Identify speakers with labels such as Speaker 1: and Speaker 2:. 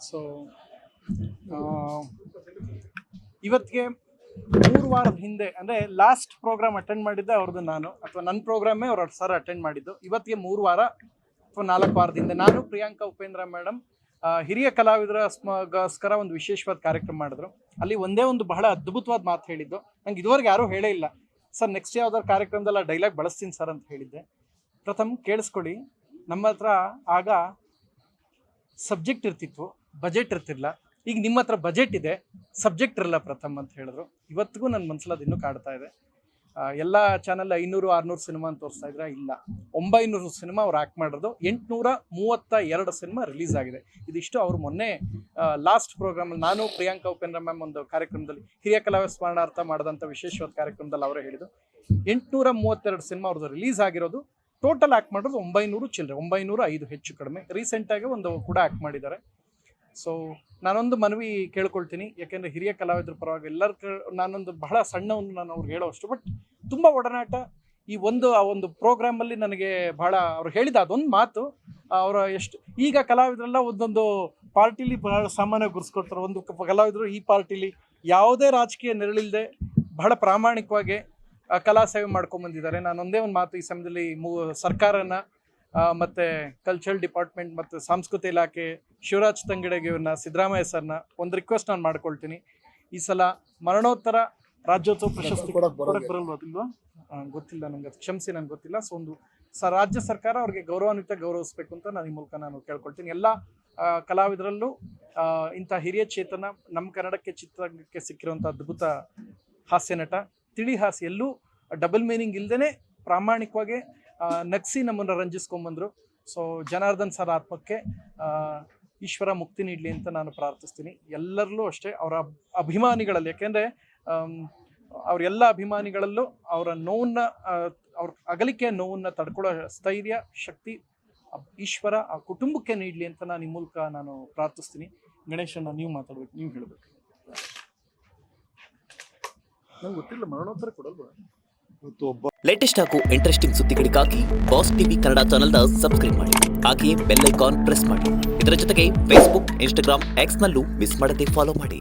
Speaker 1: So ಇವತ್ತಿಗೆ 3 ವಾರದ ಹಿಂದೆ ಅಂದರೆ ಲಾಸ್ಟ್ ಪ್ರೋಗ್ರಾಮ್ ಅಟೆಂಡ್ ಮಾಡಿದ್ದೆ ಅವ್ರದ್ದು ನಾನು, ಅಥವಾ ನನ್ನ ಪ್ರೋಗ್ರಾಮೇ ಅವ್ರ ಸರ್ ಅಟೆಂಡ್ ಮಾಡಿದ್ದು. ಇವತ್ತಿಗೆ 3 ವಾರ ಅಥವಾ 4 ವಾರದ ಹಿಂದೆ ನಾನು, ಪ್ರಿಯಾಂಕಾ ಉಪೇಂದ್ರ ಮೇಡಮ್ ಹಿರಿಯ ಕಲಾವಿದರಗೋಸ್ಕರ ಒಂದು ವಿಶೇಷವಾದ ಕಾರ್ಯಕ್ರಮ ಮಾಡಿದ್ರು. ಅಲ್ಲಿ ಒಂದೇ ಒಂದು ಬಹಳ ಅದ್ಭುತವಾದ ಮಾತು ಹೇಳಿದ್ದು, ನಂಗೆ ಇದುವರೆಗೆ ಯಾರೂ ಹೇಳೇ ಇಲ್ಲ. ಸರ್ ನೆಕ್ಸ್ಟ್ ಯಾವ್ದಾದ್ರು ಕಾರ್ಯಕ್ರಮದಲ್ಲಿ ಆ ಡೈಲಾಗ್ ಬಳಸ್ತೀನಿ ಸರ್ ಅಂತ ಹೇಳಿದ್ದೆ. ಪ್ರಥಮ್ ಕೇಳಿಸ್ಕೊಳ್ಳಿ, ನಮ್ಮ ಹತ್ರ ಆಗ ಸಬ್ಜೆಕ್ಟ್ ಇರ್ತಿತ್ತು, ಬಜೆಟ್ ಇರ್ತಿರ್ಲಿಲ್ಲ. ಈಗ ನಿಮ್ಮ ಹತ್ರ ಬಜೆಟ್ ಇದೆ, ಸಬ್ಜೆಕ್ಟ್ ಇರಲ್ಲ ಪ್ರಥಮ್ ಅಂತ ಹೇಳಿದ್ರು. ಇವತ್ತಿಗೂ ನನ್ನ ಮನಸ್ಸಲ್ಲಿ ಅದು ಇನ್ನೂ ಕಾಡ್ತಾ ಇದೆ. ಎಲ್ಲ ಚಾನಲ್ 500-600 ಸಿನಿಮಾ ಅಂತ ತೋರಿಸ್ತಾ ಇದ್ರೆ, ಇಲ್ಲ 900 ಸಿನಿಮಾ ಅವ್ರು ಆ್ಯಕ್ಟ್ ಮಾಡಿರೋದು. 832 ಸಿನಿಮಾ ರಿಲೀಸ್ ಆಗಿದೆ. ಇದಿಷ್ಟು ಅವ್ರು ಮೊನ್ನೆ ಲಾಸ್ಟ್ ಪ್ರೋಗ್ರಾಮಲ್ಲಿ, ನಾನು ಪ್ರಿಯಾಂಕಾ ಉಪೇಂದ್ರ ಮ್ಯಾಮ್ ಒಂದು ಕಾರ್ಯಕ್ರಮದಲ್ಲಿ, ಹಿರಿಯ ಕಲಾವಿದ ಸ್ಮರಣಾರ್ಥ ಮಾಡಿದಂಥ ವಿಶೇಷವಾದ ಕಾರ್ಯಕ್ರಮದಲ್ಲಿ ಅವರೇ ಹೇಳಿದ್ದು. 832 ಸಿನಿಮಾ ಅವ್ರದ್ದು ರಿಲೀಸ್ ಆಗಿರೋದು. ಟೋಟಲ್ ಆ್ಯಕ್ಟ್ ಮಾಡೋದು 900 ಚಿಲ್ಲರೆ, 905 ಹೆಚ್ಚು ಕಡಿಮೆ. ರೀಸೆಂಟಾಗಿ ಒಂದು ಕೂಡ ಆ್ಯಕ್ಟ್ ಮಾಡಿದ್ದಾರೆ. ಸೊ ನಾನೊಂದು ಮನವಿ ಕೇಳ್ಕೊಳ್ತೀನಿ, ಯಾಕೆಂದರೆ ಹಿರಿಯ ಕಲಾವಿದ್ರ ಪರವಾಗಿ ನಾನೊಂದು ಬಹಳ ಸಣ್ಣವನ್ನು ನಾನು ಅವ್ರಿಗೆ ಹೇಳೋಷ್ಟು, ಬಟ್ ತುಂಬ ಒಡನಾಟ. ಈ ಆ ಒಂದು ಪ್ರೋಗ್ರಾಮಲ್ಲಿ ನನಗೆ ಬಹಳ ಅವ್ರು ಹೇಳಿದ ಅದೊಂದು ಮಾತು, ಅವರ ಎಷ್ಟು ಈಗ ಕಲಾವಿದರೆಲ್ಲ ಒಂದೊಂದು ಪಾರ್ಟಿಲಿ ಬಹಳ ಸಾಮಾನ್ಯವಾಗಿ ಗುರ್ಸ್ಕೊಡ್ತಾರೆ. ಒಂದು ಕಲಾವಿದರು ಈ ಪಾರ್ಟಿಲಿ ಯಾವುದೇ ರಾಜಕೀಯ ನೆರಳಿಲ್ಲದೆ ಬಹಳ ಪ್ರಾಮಾಣಿಕವಾಗಿ ಕಲಾ ಸೇವೆ ಮಾಡ್ಕೊಂಬಂದಿದ್ದಾರೆ. ನಾನು ಒಂದೇ ಒಂದು ಮಾತು ಈ ಸಮಯದಲ್ಲಿ ಸರ್ಕಾರನ ಮತ್ತು ಕಲ್ಚರಲ್ ಡಿಪಾರ್ಟ್ಮೆಂಟ್ ಮತ್ತು ಸಾಂಸ್ಕೃತಿಕ ಇಲಾಖೆ, ಶಿವರಾಜ್ ತಂಗಡಗಿಯವ್ರನ್ನ, ಸಿದ್ದರಾಮಯ್ಯ ಸರ್ನ ಒಂದು ರಿಕ್ವೆಸ್ಟ್ ನಾನು ಮಾಡ್ಕೊಳ್ತೀನಿ. ಈ ಸಲ ಮರಣೋತ್ತರ ರಾಜ್ಯೋತ್ಸವ ಪ್ರಶಸ್ತಿ ಬರಲ್ವಾ ಗೊತ್ತಿಲ್ಲ ನನಗೆ, ಅದು ಕ್ಷಮಿಸಿ, ನನಗೆ ಗೊತ್ತಿಲ್ಲ. ಸೊ ಒಂದು ರಾಜ್ಯ ಸರ್ಕಾರ ಅವ್ರಿಗೆ ಗೌರವಿಸಬೇಕು ಅಂತ ನಾನು ಈ ಮೂಲಕ ನಾನು ಕೇಳ್ಕೊಳ್ತೀನಿ. ಎಲ್ಲ ಕಲಾವಿದರಲ್ಲೂ ಇಂಥ ಹಿರಿಯ ಚೇತನ ನಮ್ಮ ಕನ್ನಡಕ್ಕೆ ಚಿತ್ರರಂಗಕ್ಕೆ ಸಿಕ್ಕಿರುವಂಥ ಅದ್ಭುತ ಹಾಸ್ಯ ನಟ, ತಿಳಿ ಹಾಸ್ಯ, ಎಲ್ಲೂ ಡಬಲ್ ಮೀನಿಂಗ್ ಇಲ್ಲದೇ ಪ್ರಾಮಾಣಿಕವಾಗಿ ನಗಿಸಿ ನಮ್ಮನ್ನು ರಂಜಿಸ್ಕೊಂಬಂದರು. ಸೊ ಜನಾರ್ದನ್ ಸರ್ ಆತ್ಮಕ್ಕೆ ಈಶ್ವರ ಮುಕ್ತಿ ನೀಡಲಿ ಅಂತ ನಾನು ಪ್ರಾರ್ಥಿಸ್ತೀನಿ. ಎಲ್ಲರಲ್ಲೂ ಅಷ್ಟೇ ಅವರ ಅಭಿಮಾನಿಗಳಲ್ಲಿ, ಯಾಕೆಂದರೆ ಅವರೆಲ್ಲ ಅಭಿಮಾನಿಗಳಲ್ಲೂ ಅವರ ನೋವನ್ನು, ಅವ್ರ ಅಗಲಿಕೆಯ ನೋವನ್ನು ತಡ್ಕೊಳ್ಳೋ ಸ್ಥೈರ್ಯ, ಶಕ್ತಿ ಈಶ್ವರ ಆ ಕುಟುಂಬಕ್ಕೆ ನೀಡಲಿ ಅಂತ ನಾನು ಈ ಮೂಲಕ ನಾನು ಪ್ರಾರ್ಥಿಸ್ತೀನಿ. ಗಣೇಶನ ನೀವು ಮಾತಾಡ್ಬೇಕು, ನೀವು ಹೇಳಬೇಕು. ನಂಗೆ ಗೊತ್ತಿಲ್ಲ, ಮರಣೋತ್ತರ ಕೊಡಲ್ವಾ?
Speaker 2: ಲೇಟೆಸ್ಟ್ ಹಾಗೂ ಇಂಟ್ರೆಸ್ಟಿಂಗ್ ಸುದ್ದಿಗಳಿಗಾಗಿ ಬಾಸ್ ಟಿವಿ ಕನ್ನಡ ಚಾನೆಲ್ನ ಸಬ್ಸ್ಕ್ರೈಬ್ ಮಾಡಿ. ಹಾಗೆಯೇ ಬೆಲ್ ಐಕಾನ್ ಪ್ರೆಸ್ ಮಾಡಿ. ಇದರ ಜೊತೆಗೆ ಫೇಸ್ಬುಕ್, ಇನ್ಸ್ಟಾಗ್ರಾಮ್, ಎಕ್ಸ್ನಲ್ಲೂ ಮಿಸ್ ಮಾಡದೆ ಫಾಲೋ ಮಾಡಿ.